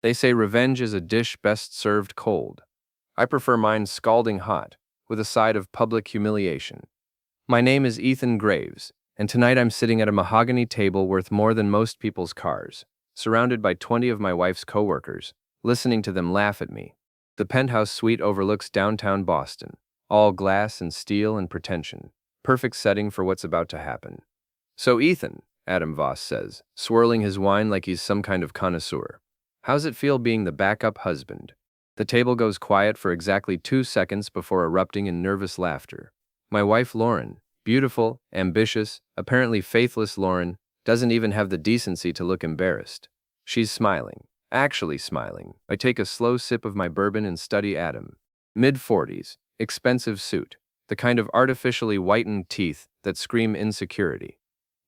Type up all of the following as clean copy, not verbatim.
They say revenge is a dish best served cold. I prefer mine scalding hot, with a side of public humiliation. My name is Ethan Graves, and tonight I'm sitting at a mahogany table worth more than most people's cars, surrounded by 20 of my wife's coworkers, listening to them laugh at me. The penthouse suite overlooks downtown Boston, all glass and steel and pretension. Perfect setting for what's about to happen. So Ethan, Adam Voss says, swirling his wine like he's some kind of connoisseur. How's it feel being the backup husband? The table goes quiet for exactly 2 seconds before erupting in nervous laughter. My wife Lauren, beautiful, ambitious, apparently faithless Lauren, doesn't even have the decency to look embarrassed. She's smiling, actually smiling. I take a slow sip of my bourbon and study Adam. Mid-40s, expensive suit, the kind of artificially whitened teeth that scream insecurity.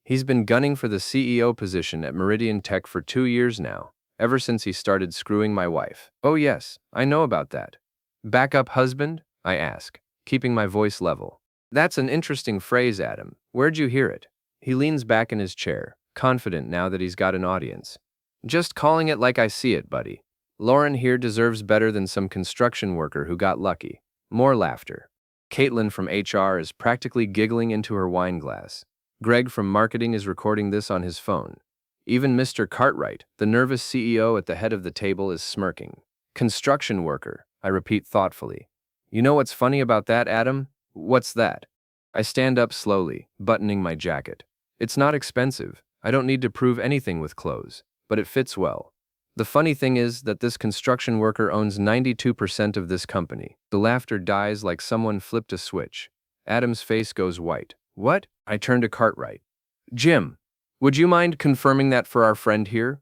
He's been gunning for the CEO position at Meridian Tech for 2 years now, ever since he started screwing my wife. Oh yes, I know about that. Backup husband? I ask, keeping my voice level. That's an interesting phrase, Adam. Where'd you hear it? He leans back in his chair, confident now that he's got an audience. Just calling it like I see it, buddy. Lauren here deserves better than some construction worker who got lucky. More laughter. Caitlin from HR is practically giggling into her wine glass. Greg from marketing is recording this on his phone. Even Mr. Cartwright, the nervous CEO at the head of the table, is smirking. Construction worker, I repeat thoughtfully. You know what's funny about that, Adam? What's that? I stand up slowly, buttoning my jacket. It's not expensive. I don't need to prove anything with clothes, but it fits well. The funny thing is that this construction worker owns 92% of this company. The laughter dies like someone flipped a switch. Adam's face goes white. What? I turn to Cartwright. Jim, would you mind confirming that for our friend here?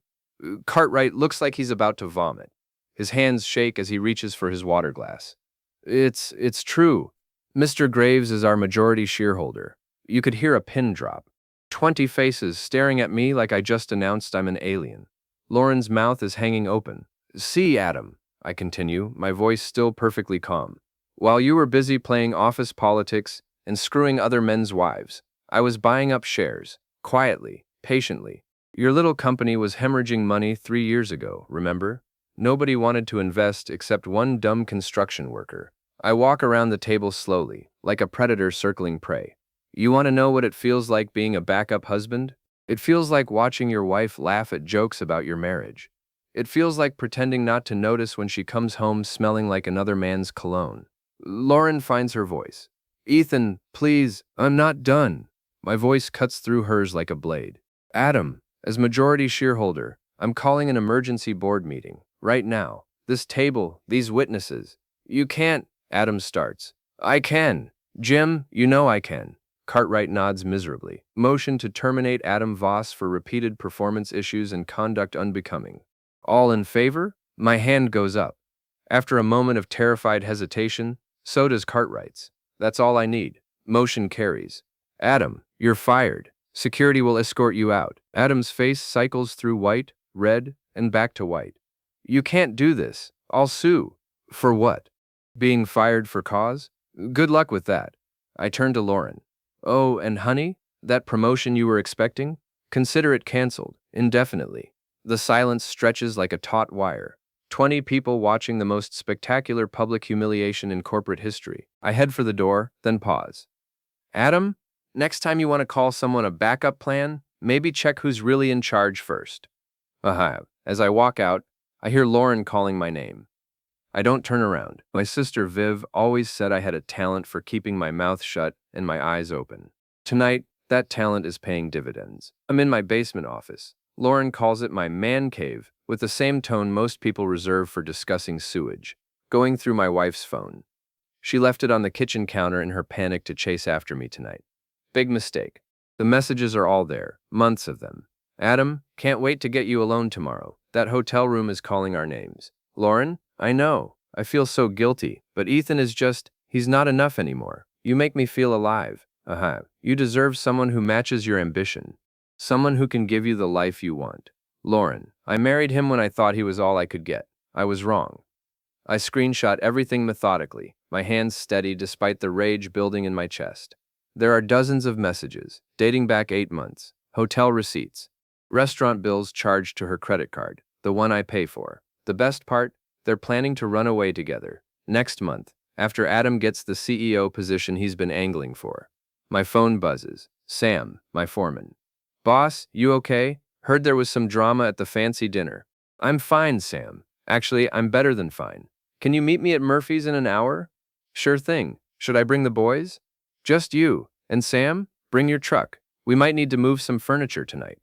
Cartwright looks like he's about to vomit. His hands shake as he reaches for his water glass. It's true. Mr. Graves is our majority shareholder. You could hear a pin drop. 20 faces staring at me like I just announced I'm an alien. Lauren's mouth is hanging open. See, Adam, I continue, my voice still perfectly calm. While you were busy playing office politics and screwing other men's wives, I was buying up shares, quietly, patiently. Your little company was hemorrhaging money 3 years ago, remember? Nobody wanted to invest except one dumb construction worker. I walk around the table slowly, like a predator circling prey. You want to know what it feels like being a backup husband? It feels like watching your wife laugh at jokes about your marriage. It feels like pretending not to notice when she comes home smelling like another man's cologne. Lauren finds her voice. Ethan, please, I'm not done. My voice cuts through hers like a blade. Adam, as majority shareholder, I'm calling an emergency board meeting, right now. This table, these witnesses. You can't, Adam starts. I can. Jim, you know I can. Cartwright nods miserably. Motion to terminate Adam Voss for repeated performance issues and conduct unbecoming. All in favor? My hand goes up. After a moment of terrified hesitation, so does Cartwright's. That's all I need. Motion carries. Adam, you're fired. Security will escort you out. Adam's face cycles through white, red, and back to white. You can't do this. I'll sue. For what? Being fired for cause? Good luck with that. I turn to Lauren. Oh, and honey, that promotion you were expecting? Consider it canceled, indefinitely. The silence stretches like a taut wire. 20 people watching the most spectacular public humiliation in corporate history. I head for the door, then pause. Adam, next time you want to call someone a backup plan, maybe check who's really in charge first. Aha. As I walk out, I hear Lauren calling my name. I don't turn around. My sister Viv always said I had a talent for keeping my mouth shut and my eyes open. Tonight, that talent is paying dividends. I'm in my basement office. Lauren calls it my man cave, with the same tone most people reserve for discussing sewage. Going through my wife's phone. She left it on the kitchen counter in her panic to chase after me tonight. Big mistake. The messages are all there, months of them. Adam, can't wait to get you alone tomorrow. That hotel room is calling our names. Lauren, I know. I feel so guilty, but Ethan is just, he's not enough anymore. You make me feel alive. Aha. You deserve someone who matches your ambition. Someone who can give you the life you want. Lauren, I married him when I thought he was all I could get. I was wrong. I screenshot everything methodically, my hands steady despite the rage building in my chest. There are dozens of messages, dating back 8 months, hotel receipts, restaurant bills charged to her credit card, the one I pay for, The best part? They're planning to run away together. Next month, after Adam gets the CEO position he's been angling for. My phone buzzes. Sam, my foreman. Boss, you okay? Heard there was some drama at the fancy dinner. I'm fine, Sam. Actually, I'm better than fine. Can you meet me at Murphy's in an hour? Sure thing. Should I bring the boys? Just you. And Sam, bring your truck. We might need to move some furniture tonight.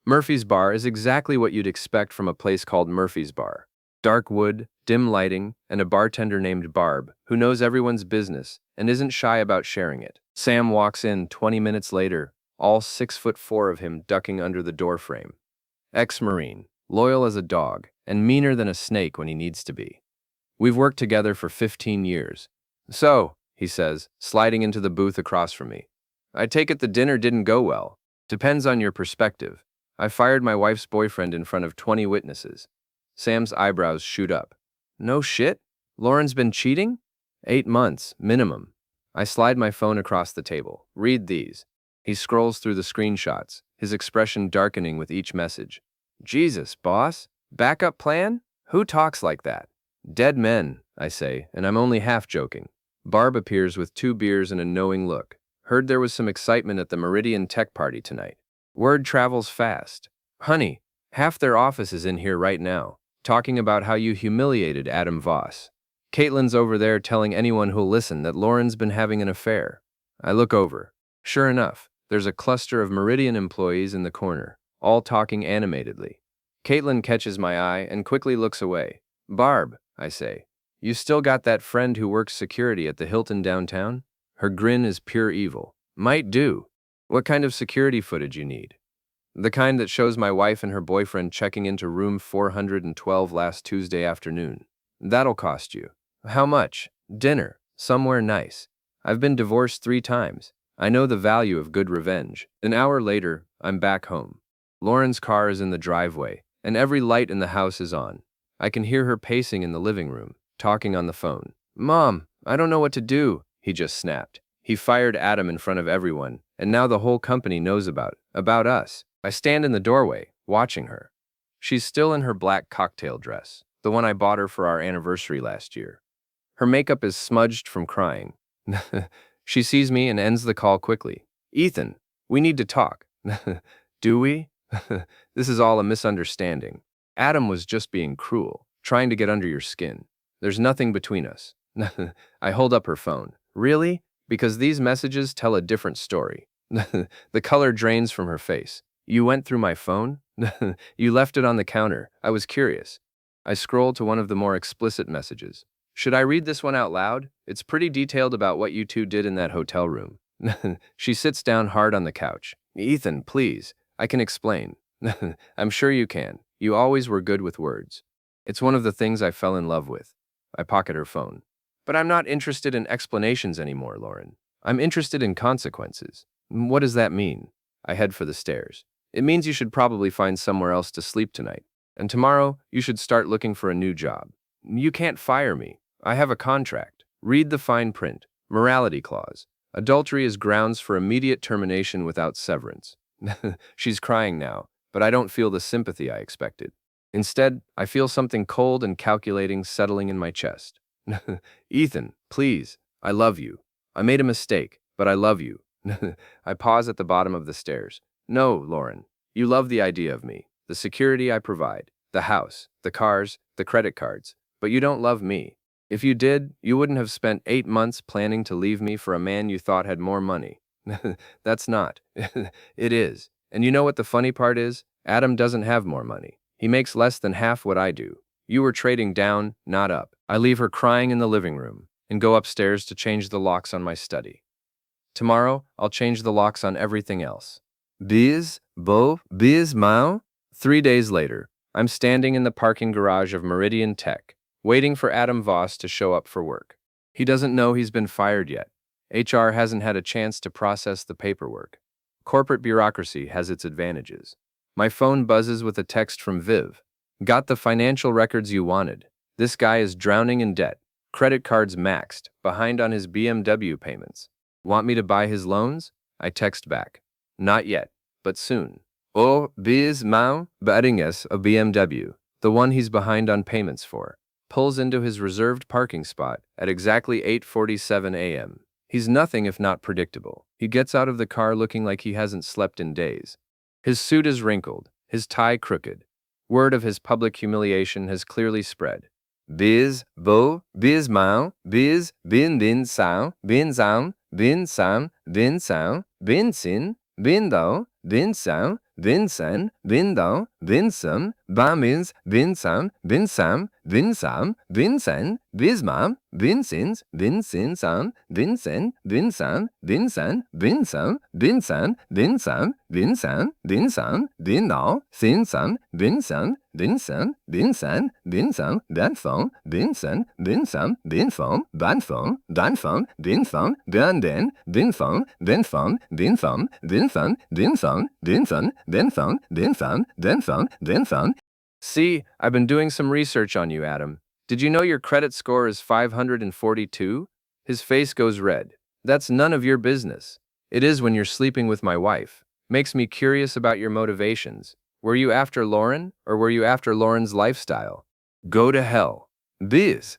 Murphy's Bar is exactly what you'd expect from a place called Murphy's Bar. Dark wood, dim lighting, and a bartender named Barb, who knows everyone's business and isn't shy about sharing it. Sam walks in 20 minutes later, all 6'4" of him ducking under the doorframe. Ex-Marine, loyal as a dog, and meaner than a snake when he needs to be. We've worked together for 15 years. So, he says, sliding into the booth across from me. I take it the dinner didn't go well. Depends on your perspective. I fired my wife's boyfriend in front of 20 witnesses. Sam's eyebrows shoot up. No shit? Lauren's been cheating? 8 months, minimum. I slide my phone across the table. Read these. He scrolls through the screenshots, his expression darkening with each message. Jesus, boss? Backup plan? Who talks like that? Dead men, I say, and I'm only half joking. Barb appears with 2 beers and a knowing look. Heard there was some excitement at the Meridian Tech party tonight. Word travels fast. Honey, half their office is in here right now, talking about how you humiliated Adam Voss. Caitlin's over there telling anyone who'll listen that Lauren's been having an affair. I look over. Sure enough, there's a cluster of Meridian employees in the corner, all talking animatedly. Caitlin catches my eye and quickly looks away. Barb, I say, you still got that friend who works security at the Hilton downtown? Her grin is pure evil. Might do. What kind of security footage you need? The kind that shows my wife and her boyfriend checking into room 412 last Tuesday afternoon. That'll cost you. How much? Dinner. Somewhere nice. I've been divorced 3 times. I know the value of good revenge. An hour later, I'm back home. Lauren's car is in the driveway, and every light in the house is on. I can hear her pacing in the living room, talking on the phone. Mom, I don't know what to do, he just snapped. He fired Adam in front of everyone, and now the whole company knows about us. I stand in the doorway, watching her. She's still in her black cocktail dress, the one I bought her for our anniversary last year. Her makeup is smudged from crying. She sees me and ends the call quickly. Ethan, we need to talk. Do we? This is all a misunderstanding. Adam was just being cruel, trying to get under your skin. There's nothing between us. I hold up her phone. Really? Because these messages tell a different story. The color drains from her face. You went through my phone? You left it on the counter. I was curious. I scroll to one of the more explicit messages. Should I read this one out loud? It's pretty detailed about what you two did in that hotel room. She sits down hard on the couch. Ethan, please. I can explain. I'm sure you can. You always were good with words. It's one of the things I fell in love with. I pocket her phone. But I'm not interested in explanations anymore, Lauren. I'm interested in consequences. What does that mean? I head for the stairs. It means you should probably find somewhere else to sleep tonight. And tomorrow, you should start looking for a new job. You can't fire me. I have a contract. Read the fine print. Morality clause. Adultery is grounds for immediate termination without severance. She's crying now, but I don't feel the sympathy I expected. Instead, I feel something cold and calculating settling in my chest. Ethan, please, I love you. I made a mistake, but I love you. I pause at the bottom of the stairs. No, Lauren, you love the idea of me, the security I provide, the house, the cars, the credit cards, but you don't love me. If you did, you wouldn't have spent 8 months planning to leave me for a man you thought had more money. That's not. It is. And you know what the funny part is? Adam doesn't have more money. He makes less than half what I do. You were trading down, not up. I leave her crying in the living room and go upstairs to change the locks on my study. Tomorrow, I'll change the locks on everything else. Biz, Bo, Biz, Mao? 3 days later, I'm standing in the parking garage of Meridian Tech, waiting for Adam Voss to show up for work. He doesn't know he's been fired yet. HR hasn't had a chance to process the paperwork. Corporate bureaucracy has its advantages. My phone buzzes with a text from Viv. Got the financial records you wanted. This guy is drowning in debt. Credit cards maxed, behind on his BMW payments. Want me to buy his loans? I text back. Not yet, but soon. Oh, biz mau, baringas a BMW. the one he's behind on payments for, pulls into his reserved parking spot at exactly 8:47 a.m. He's nothing if not predictable. He gets out of the car looking like he hasn't slept in days. His suit is wrinkled, his tie crooked. Word of his public humiliation has clearly spread. Biz, bo, biz mao, biz, bin sao, bin zang, bin sam, bin sao, bin sin, bin dao, bin sao, bin san, bin dao, bin sum, ba mins, bin sam, bin sam, bin sam, bin san, biz mam, bin sins, bin sin sam, bin sen, bin sam, bin san, bin sam, bin san, bin sam, bin san, bin sam, bin dao, sin sam, bin san, bin san, bin san, bin sam, ban phone, bin san, bin sam, bin phone, ban phone, dan phone, bin phone, ban den, bin phone, bin phone, bin phone, bin phone, bin phone, bin phone, bin phone, bin phone, bin phone, bin phone. See, I've been doing some research on you, Adam. Did you know your credit score is 542? His face goes red. That's none of your business. It is when you're sleeping with my wife. Makes me curious about your motivations. Were you after Lauren, or were you after Lauren's lifestyle? Go to hell. Biz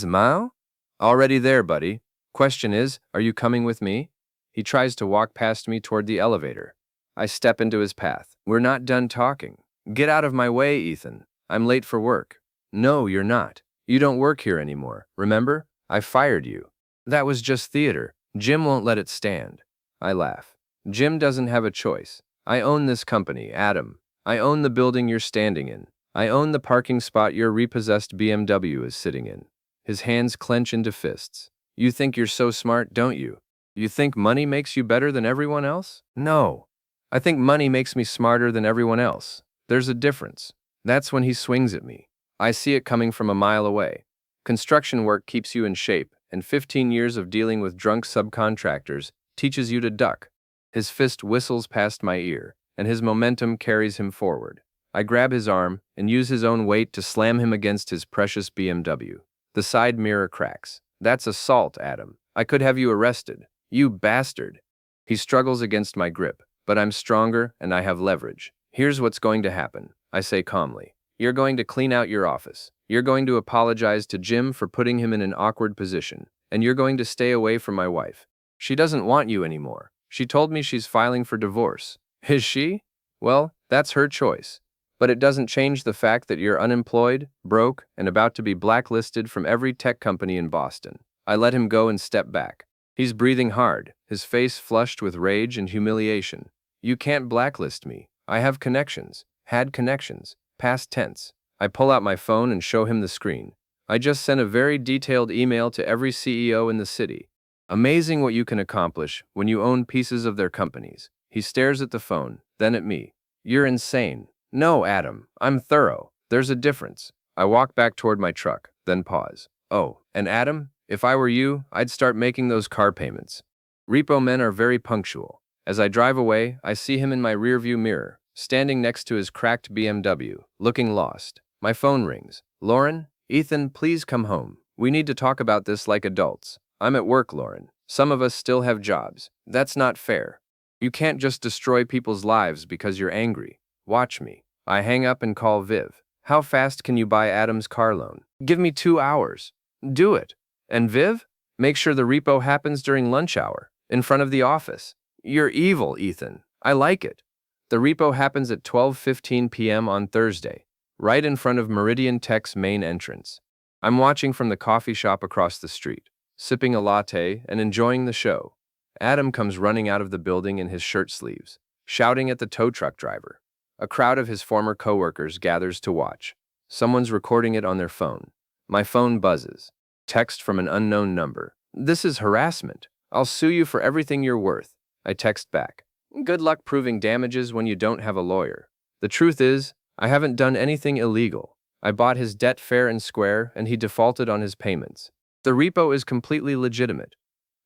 Mao? Already there, buddy. Question is, are you coming with me? He tries to walk past me toward the elevator. I step into his path. We're not done talking. Get out of my way, Ethan. I'm late for work. No, you're not. You don't work here anymore, remember? I fired you. That was just theater. Jim won't let it stand. I laugh. Jim doesn't have a choice. I own this company, Adam. I own the building you're standing in. I own the parking spot your repossessed BMW is sitting in. His hands clench into fists. You think you're so smart, don't you? You think money makes you better than everyone else? No. I think money makes me smarter than everyone else. There's a difference. That's when he swings at me. I see it coming from a mile away. Construction work keeps you in shape, and 15 years of dealing with drunk subcontractors teaches you to duck. His fist whistles past my ear, and his momentum carries him forward. I grab his arm and use his own weight to slam him against his precious BMW. The side mirror cracks. That's assault, Adam. I could have you arrested. You bastard. He struggles against my grip, but I'm stronger and I have leverage. Here's what's going to happen, I say calmly. You're going to clean out your office. You're going to apologize to Jim for putting him in an awkward position. And you're going to stay away from my wife. She doesn't want you anymore. She told me she's filing for divorce. Is she? Well, that's her choice. But it doesn't change the fact that you're unemployed, broke, and about to be blacklisted from every tech company in Boston. I let him go and step back. He's breathing hard, his face flushed with rage and humiliation. You can't blacklist me. I have connections. Had connections. Past tense. I pull out my phone and show him the screen. I just sent a very detailed email to every CEO in the city. Amazing what you can accomplish when you own pieces of their companies. He stares at the phone, then at me. You're insane. No, Adam, I'm thorough. There's a difference. I walk back toward my truck, then pause. Oh, and Adam, if I were you, I'd start making those car payments. Repo men are very punctual. As I drive away, I see him in my rearview mirror, standing next to his cracked BMW, looking lost. My phone rings. Lauren? Ethan, please come home. We need to talk about this like adults. I'm at work, Lauren. Some of us still have jobs. That's not fair. You can't just destroy people's lives because you're angry. Watch me. I hang up and call Viv. How fast can you buy Adam's car loan? Give me 2 hours. Do it. And Viv? Make sure the repo happens during lunch hour, in front of the office. You're evil, Ethan. I like it. The repo happens at 12:15 p.m. on Thursday, right in front of Meridian Tech's main entrance. I'm watching from the coffee shop across the street, sipping a latte and enjoying the show. Adam comes running out of the building in his shirt sleeves, shouting at the tow truck driver. A crowd of his former coworkers gathers to watch. Someone's recording it on their phone. My phone buzzes. Text from an unknown number. This is harassment. I'll sue you for everything you're worth. I text back. Good luck proving damages when you don't have a lawyer. The truth is, I haven't done anything illegal. I bought his debt fair and square, and he defaulted on his payments. The repo is completely legitimate.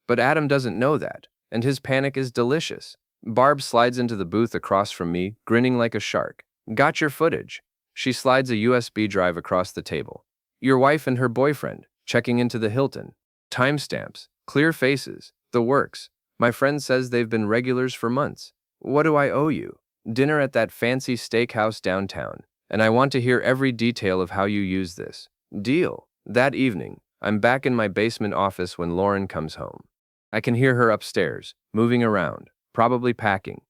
But Adam doesn't know that, and his panic is delicious. Barb slides into the booth across from me, grinning like a shark. Got your footage. She slides a USB drive across the table. Your wife and her boyfriend, checking into the Hilton. Timestamps, clear faces, the works. My friend says they've been regulars for months. What do I owe you? Dinner at that fancy steakhouse downtown. And I want to hear every detail of how you use this. Deal. That evening, I'm back in my basement office when Lauren comes home. I can hear her upstairs, moving around, probably packing.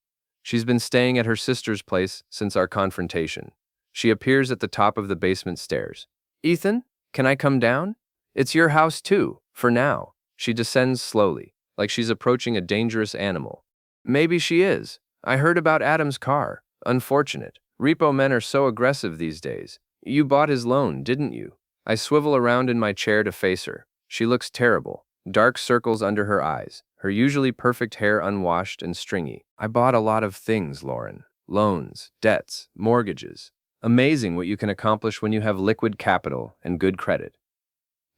She's been staying at her sister's place since our confrontation. She appears at the top of the basement stairs. Ethan, can I come down? It's your house too, for now. She descends slowly, like she's approaching a dangerous animal. Maybe she is. I heard about Adam's car. Unfortunate. Repo men are so aggressive these days. You bought his loan, didn't you? I swivel around in my chair to face her. She looks terrible. Dark circles under her eyes, her usually perfect hair unwashed and stringy. I bought a lot of things, Lauren. Loans, debts, mortgages. Amazing what you can accomplish when you have liquid capital and good credit.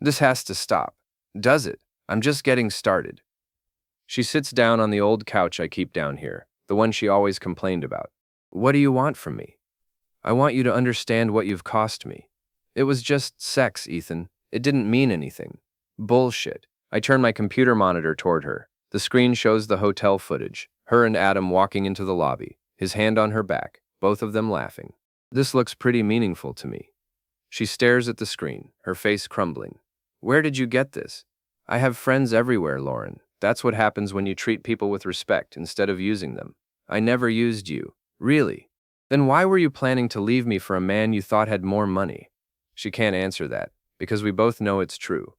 This has to stop. Does it? I'm just getting started. She sits down on the old couch I keep down here, the one she always complained about. What do you want from me? I want you to understand what you've cost me. It was just sex, Ethan. It didn't mean anything. Bullshit. I turn my computer monitor toward her. The screen shows the hotel footage, her and Adam walking into the lobby, his hand on her back, both of them laughing. This looks pretty meaningful to me. She stares at the screen, her face crumbling. Where did you get this? I have friends everywhere, Lauren. That's what happens when you treat people with respect instead of using them. I never used you. Really? Then why were you planning to leave me for a man you thought had more money? She can't answer that, because we both know it's true.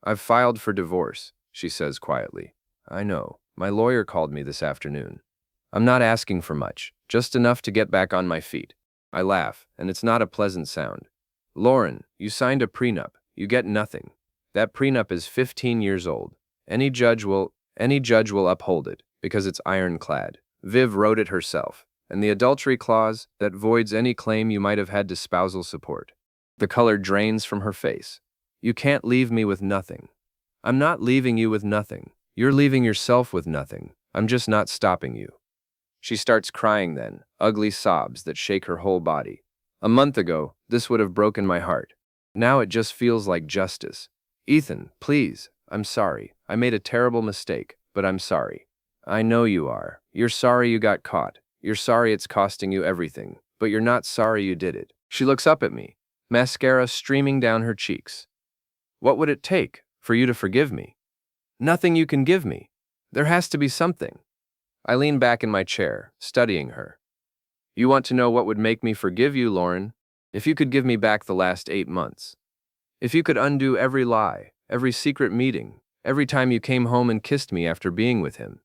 I've filed for divorce, she says quietly. I know. My lawyer called me this afternoon. I'm not asking for much, just enough to get back on my feet. I laugh, and it's not a pleasant sound. Lauren, you signed a prenup. You get nothing. That prenup is 15 years old. Any judge will uphold it, because it's ironclad. Viv wrote it herself. And the adultery clause that voids any claim you might have had to spousal support. The color drains from her face. You can't leave me with nothing. I'm not leaving you with nothing. You're leaving yourself with nothing. I'm just not stopping you. She starts crying then, ugly sobs that shake her whole body. A month ago, this would have broken my heart. Now it just feels like justice. Ethan, please, I'm sorry. I made a terrible mistake, but I'm sorry. I know you are. You're sorry you got caught. You're sorry it's costing you everything, but you're not sorry you did it. She looks up at me, mascara streaming down her cheeks. What would it take for you to forgive me? Nothing you can give me. There has to be something. I lean back in my chair, studying her. You want to know what would make me forgive you, Lauren? If you could give me back the last 8 months. If you could undo every lie, every secret meeting, every time you came home and kissed me after being with him.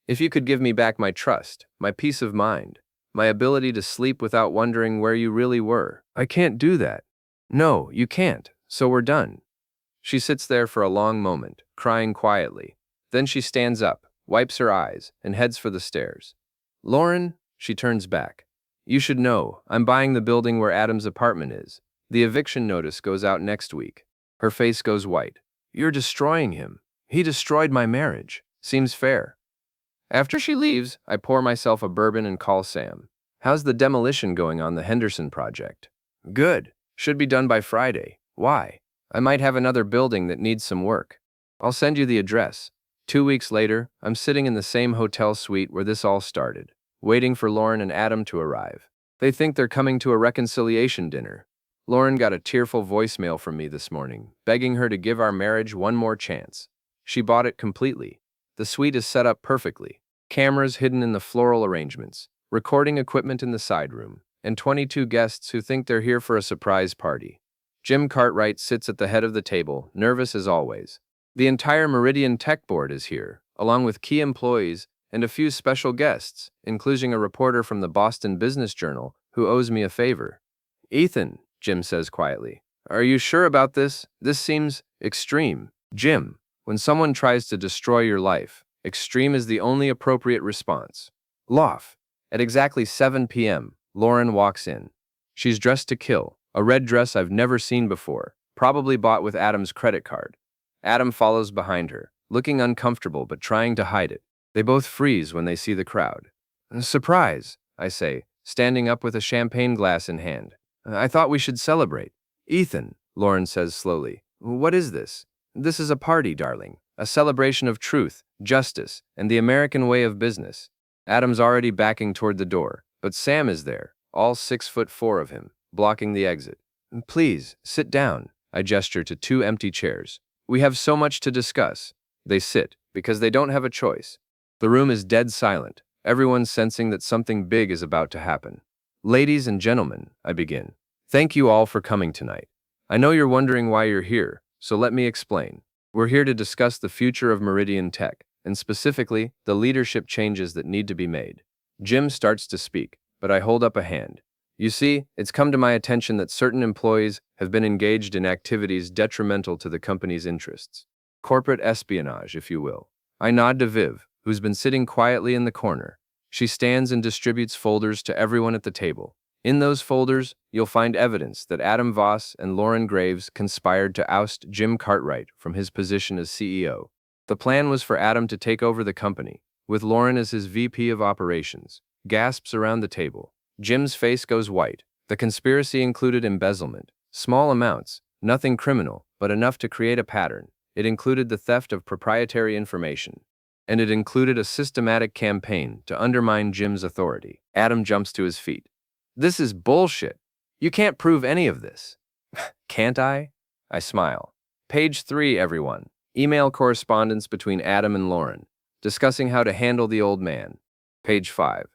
If you could give me back my trust, my peace of mind, my ability to sleep without wondering where you really were. I can't do that. No, you can't, so we're done. She sits there for a long moment, crying quietly. Then she stands up, wipes her eyes, and heads for the stairs. Lauren, she turns back. You should know, I'm buying the building where Adam's apartment is. The eviction notice goes out next week. Her face goes white. You're destroying him. He destroyed my marriage. Seems fair. After she leaves, I pour myself a bourbon and call Sam. How's the demolition going on the Henderson project? Good. Should be done by Friday. Why? I might have another building that needs some work. I'll send you the address. 2 weeks later, I'm sitting in the same hotel suite where this all started, waiting for Lauren and Adam to arrive. They think they're coming to a reconciliation dinner. Lauren got a tearful voicemail from me this morning, begging her to give our marriage one more chance. She bought it completely. The suite is set up perfectly. Cameras hidden in the floral arrangements, recording equipment in the side room, and 22 guests who think they're here for a surprise party. Jim Cartwright sits at the head of the table, nervous as always. The entire Meridian Tech Board is here, along with key employees and a few special guests, including a reporter from the Boston Business Journal who owes me a favor. Ethan, Jim says quietly, are you sure about this? This seems extreme. Jim, when someone tries to destroy your life, extreme is the only appropriate response. Loft. At exactly 7 p.m., Lauren walks in. She's dressed to kill, a red dress I've never seen before, probably bought with Adam's credit card. Adam follows behind her, looking uncomfortable but trying to hide it. They both freeze when they see the crowd. Surprise, I say, standing up with a champagne glass in hand. I thought we should celebrate. Ethan, Lauren says slowly, what is this? This is a party, darling. A celebration of truth, justice, and the American way of business. Adam's already backing toward the door, but Sam is there, all 6'4" of him. blocking the exit. Please, sit down. I gesture to two empty chairs. We have so much to discuss. They sit, because they don't have a choice. The room is dead silent, everyone sensing that something big is about to happen. Ladies and gentlemen, I begin. Thank you all for coming tonight. I know you're wondering why you're here, so let me explain. We're here to discuss the future of Meridian Tech, and specifically, the leadership changes that need to be made. Jim starts to speak, but I hold up a hand. You see, it's come to my attention that certain employees have been engaged in activities detrimental to the company's interests. Corporate espionage, if you will. I nod to Viv, who's been sitting quietly in the corner. She stands and distributes folders to everyone at the table. In those folders, you'll find evidence that Adam Voss and Lauren Graves conspired to oust Jim Cartwright from his position as CEO. The plan was for Adam to take over the company, with Lauren as his VP of operations. Gasps around the table. Jim's face goes white. The conspiracy included embezzlement. Small amounts, nothing criminal, but enough to create a pattern. It included the theft of proprietary information. And it included a systematic campaign to undermine Jim's authority. Adam jumps to his feet. This is bullshit. You can't prove any of this. Can't I? I smile. Page 3, everyone. Email correspondence between Adam and Lauren, discussing how to handle the old man. Page 5.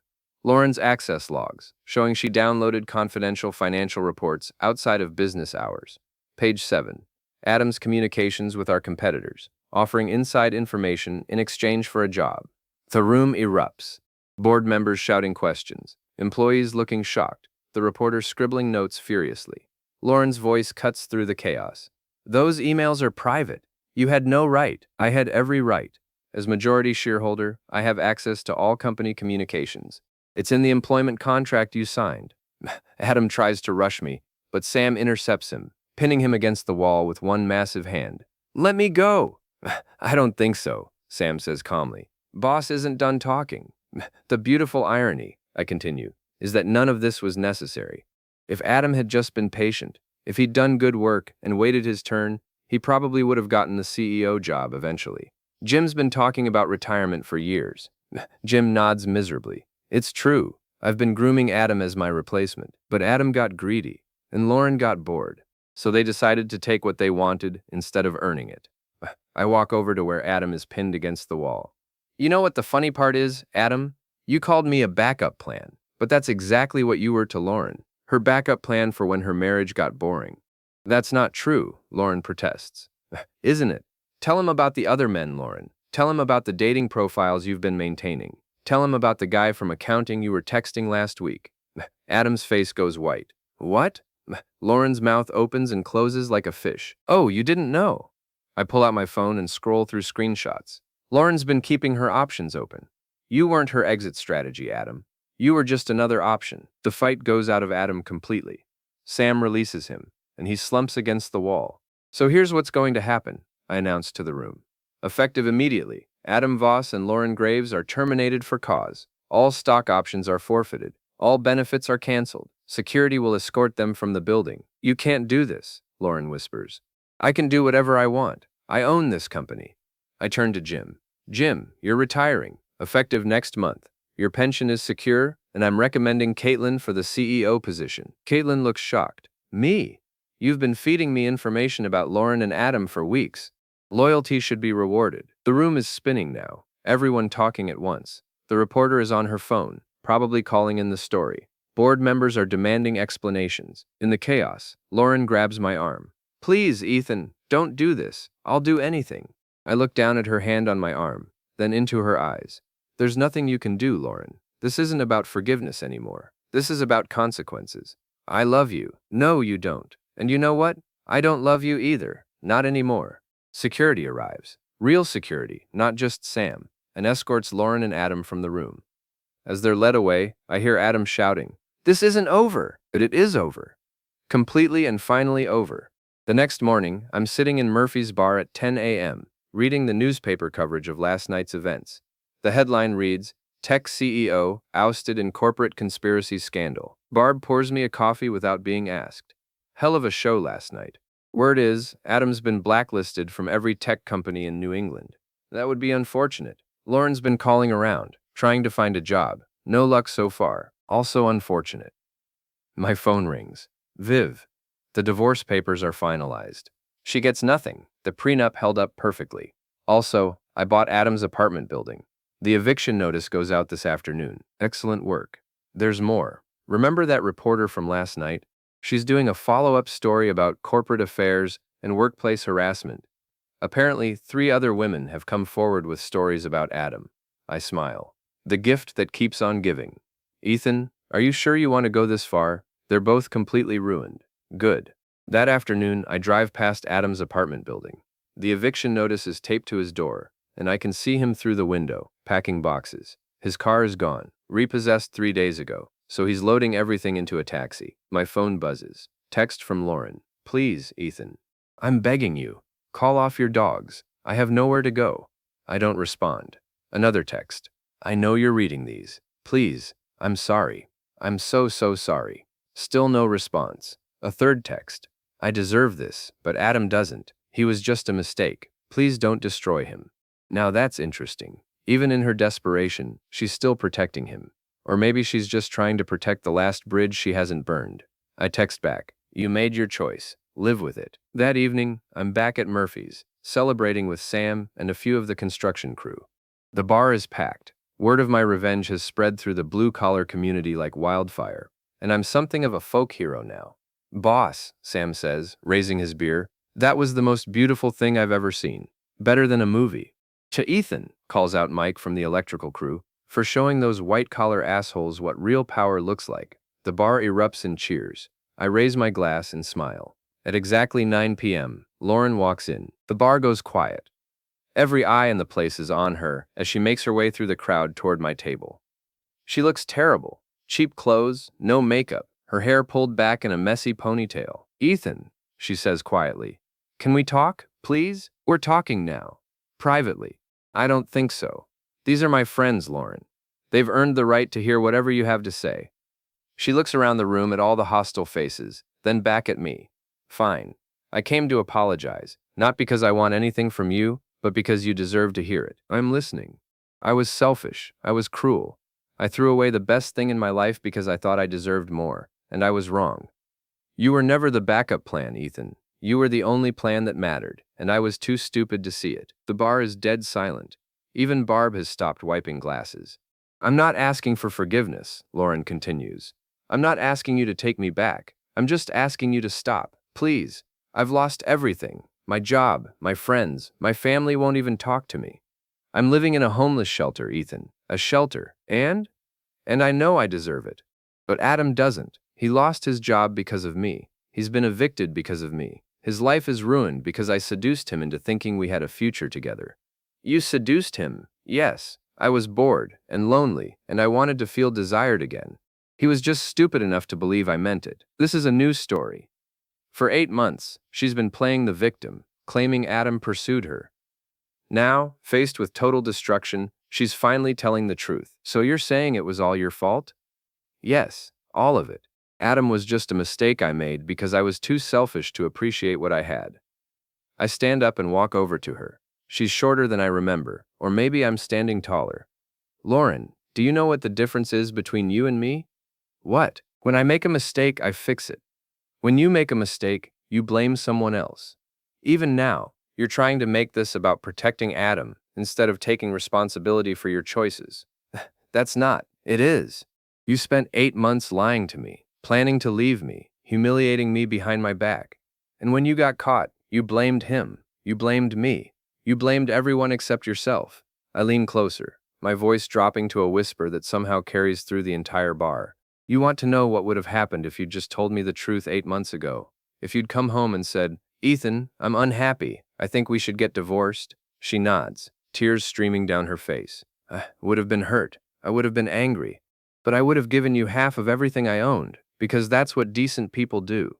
Lauren's access logs, showing she downloaded confidential financial reports outside of business hours. Page 7. Adam's communications with our competitors, offering inside information in exchange for a job. The room erupts. Board members shouting questions, employees looking shocked, the reporter scribbling notes furiously. Lauren's voice cuts through the chaos. Those emails are private. You had no right. I had every right. As majority shareholder, I have access to all company communications. It's in the employment contract you signed. Adam tries to rush me, but Sam intercepts him, pinning him against the wall with one massive hand. Let me go. I don't think so, Sam says calmly. Boss isn't done talking. The beautiful irony, I continue, is that none of this was necessary. If Adam had just been patient, if he'd done good work and waited his turn, he probably would have gotten the CEO job eventually. Jim's been talking about retirement for years. Jim nods miserably. It's true. I've been grooming Adam as my replacement. But Adam got greedy, and Lauren got bored. So they decided to take what they wanted instead of earning it. I walk over to where Adam is pinned against the wall. You know what the funny part is, Adam? You called me a backup plan, but that's exactly what you were to Lauren. Her backup plan for when her marriage got boring. That's not true, Lauren protests. Isn't it? Tell him about the other men, Lauren. Tell him about the dating profiles you've been maintaining. Tell him about the guy from accounting you were texting last week. Adam's face goes white. What? Lauren's mouth opens and closes like a fish. Oh, you didn't know. I pull out my phone and scroll through screenshots. Lauren's been keeping her options open. You weren't her exit strategy, Adam. You were just another option. The fight goes out of Adam completely. Sam releases him, and he slumps against the wall. So here's what's going to happen, I announce to the room. Effective immediately, Adam Voss and Lauren Graves are terminated for cause. All stock options are forfeited. All benefits are canceled. Security will escort them from the building. You can't do this, Lauren whispers. I can do whatever I want. I own this company. I turn to Jim. Jim, you're retiring, effective next month. Your pension is secure, and I'm recommending Caitlin for the CEO position. Caitlin looks shocked. Me? You've been feeding me information about Lauren and Adam for weeks. Loyalty should be rewarded. The room is spinning now, everyone talking at once. The reporter is on her phone, probably calling in the story. Board members are demanding explanations. In the chaos, Lauren grabs my arm. Please, Ethan, don't do this. I'll do anything. I look down at her hand on my arm, then into her eyes. There's nothing you can do, Lauren. This isn't about forgiveness anymore. This is about consequences. I love you. No, you don't. And you know what? I don't love you either. Not anymore. Security arrives. Real security, not just Sam, and escorts Lauren and Adam from the room. As they're led away, I hear Adam shouting, "This isn't over!" But it is over. Completely and finally over. The next morning, I'm sitting in Murphy's bar at 10 a.m., reading the newspaper coverage of last night's events. The headline reads, Tech CEO ousted in corporate conspiracy scandal. Barb pours me a coffee without being asked. Hell of a show last night. Word is, Adam's been blacklisted from every tech company in New England. That would be unfortunate. Lauren's been calling around, trying to find a job. No luck so far. Also unfortunate. My phone rings. Viv, the divorce papers are finalized. She gets nothing. The prenup held up perfectly. Also, I bought Adam's apartment building. The eviction notice goes out this afternoon. Excellent work. There's more. Remember that reporter from last night? She's doing a follow-up story about corporate affairs and workplace harassment. Apparently, 3 other women have come forward with stories about Adam. I smile. The gift that keeps on giving. Ethan, are you sure you want to go this far? They're both completely ruined. Good. That afternoon, I drive past Adam's apartment building. The eviction notice is taped to his door, and I can see him through the window, packing boxes. His car is gone, repossessed 3 days ago, so he's loading everything into a taxi. My phone buzzes. Text from Lauren. Please, Ethan. I'm begging you. Call off your dogs. I have nowhere to go. I don't respond. Another text. I know you're reading these. Please, I'm sorry. I'm so sorry. Still no response. A third text. I deserve this, but Adam doesn't. He was just a mistake. Please don't destroy him. Now that's interesting. Even in her desperation, she's still protecting him. Or maybe she's just trying to protect the last bridge she hasn't burned. I text back. You made your choice. Live with it. That evening, I'm back at Murphy's, celebrating with Sam and a few of the construction crew. The bar is packed. Word of my revenge has spread through the blue-collar community like wildfire, and I'm something of a folk hero now. Boss, Sam says, raising his beer, that was the most beautiful thing I've ever seen. Better than a movie. To Ethan, calls out Mike from the electrical crew, for showing those white-collar assholes what real power looks like. The bar erupts in cheers. I raise my glass and smile. At exactly 9 p.m., Lauren walks in. The bar goes quiet. Every eye in the place is on her as she makes her way through the crowd toward my table. She looks terrible. Cheap clothes, no makeup, her hair pulled back in a messy ponytail. Ethan, she says quietly, can we talk, please? We're talking now. Privately. I don't think so. These are my friends, Lauren. They've earned the right to hear whatever you have to say. She looks around the room at all the hostile faces, then back at me. Fine. I came to apologize, not because I want anything from you, but because you deserve to hear it. I'm listening. I was selfish. I was cruel. I threw away the best thing in my life because I thought I deserved more, and I was wrong. You were never the backup plan, Ethan. You were the only plan that mattered, and I was too stupid to see it. The bar is dead silent. Even Barb has stopped wiping glasses. I'm not asking for forgiveness, Lauren continues. I'm not asking you to take me back. I'm just asking you to stop. Please. I've lost everything. My job, my friends, my family won't even talk to me. I'm living in a homeless shelter, Ethan. A shelter. And I know I deserve it. But Adam doesn't. He lost his job because of me. He's been evicted because of me. His life is ruined because I seduced him into thinking we had a future together. You seduced him? Yes. I was bored and lonely, and I wanted to feel desired again. He was just stupid enough to believe I meant it. This is a news story. For 8 months, she's been playing the victim, claiming Adam pursued her. Now, faced with total destruction, she's finally telling the truth. So you're saying it was all your fault? Yes, all of it. Adam was just a mistake I made because I was too selfish to appreciate what I had. I stand up and walk over to her. She's shorter than I remember, or maybe I'm standing taller. Lauren, do you know what the difference is between you and me? What? When I make a mistake, I fix it. When you make a mistake, you blame someone else. Even now, you're trying to make this about protecting Adam instead of taking responsibility for your choices. That's not. It is. You spent 8 months lying to me, planning to leave me, humiliating me behind my back. And when you got caught, you blamed him. You blamed me. You blamed everyone except yourself. I lean closer, my voice dropping to a whisper that somehow carries through the entire bar. You want to know what would have happened if you'd just told me the truth 8 months ago. If you'd come home and said, Ethan, I'm unhappy. I think we should get divorced. She nods, tears streaming down her face. I would have been hurt. I would have been angry. But I would have given you half of everything I owned, because that's what decent people do.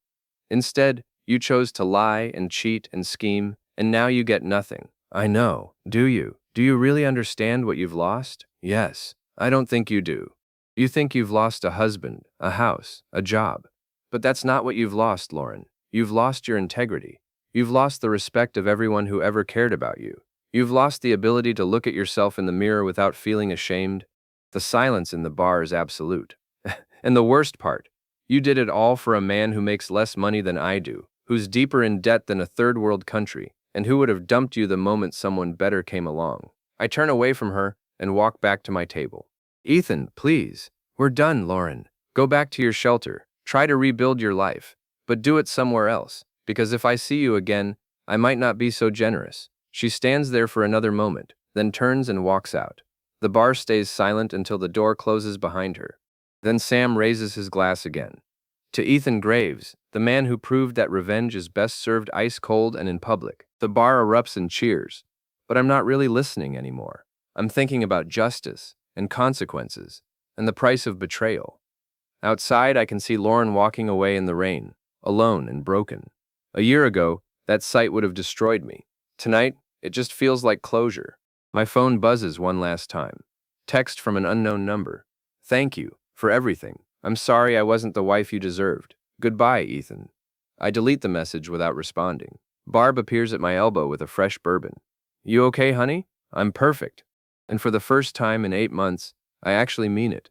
Instead, you chose to lie and cheat and scheme, and now you get nothing. I know. Do you? Do you really understand what you've lost? Yes. I don't think you do. You think you've lost a husband, a house, a job. But that's not what you've lost, Lauren. You've lost your integrity. You've lost the respect of everyone who ever cared about you. You've lost the ability to look at yourself in the mirror without feeling ashamed. The silence in the bar is absolute. And the worst part, You did it all for a man who makes less money than I do, who's deeper in debt than a third world country, and who would have dumped you the moment someone better came along. I turn away from her and walk back to my table. Ethan, please. We're done, Lauren. Go back to your shelter. Try to rebuild your life. But do it somewhere else, because if I see you again, I might not be so generous. She stands there for another moment, then turns and walks out. The bar stays silent until the door closes behind her. Then Sam raises his glass again. To Ethan Graves, the man who proved that revenge is best served ice cold and in public. The bar erupts in cheers, but I'm not really listening anymore. I'm thinking about justice and consequences and the price of betrayal. Outside, I can see Lauren walking away in the rain, alone and broken. A year ago, that sight would have destroyed me. Tonight, it just feels like closure. My phone buzzes one last time. Text from an unknown number. Thank you for everything. I'm sorry I wasn't the wife you deserved. Goodbye, Ethan. I delete the message without responding. Barb appears at my elbow with a fresh bourbon. You okay, honey? I'm perfect. And for the first time in 8 months, I actually mean it.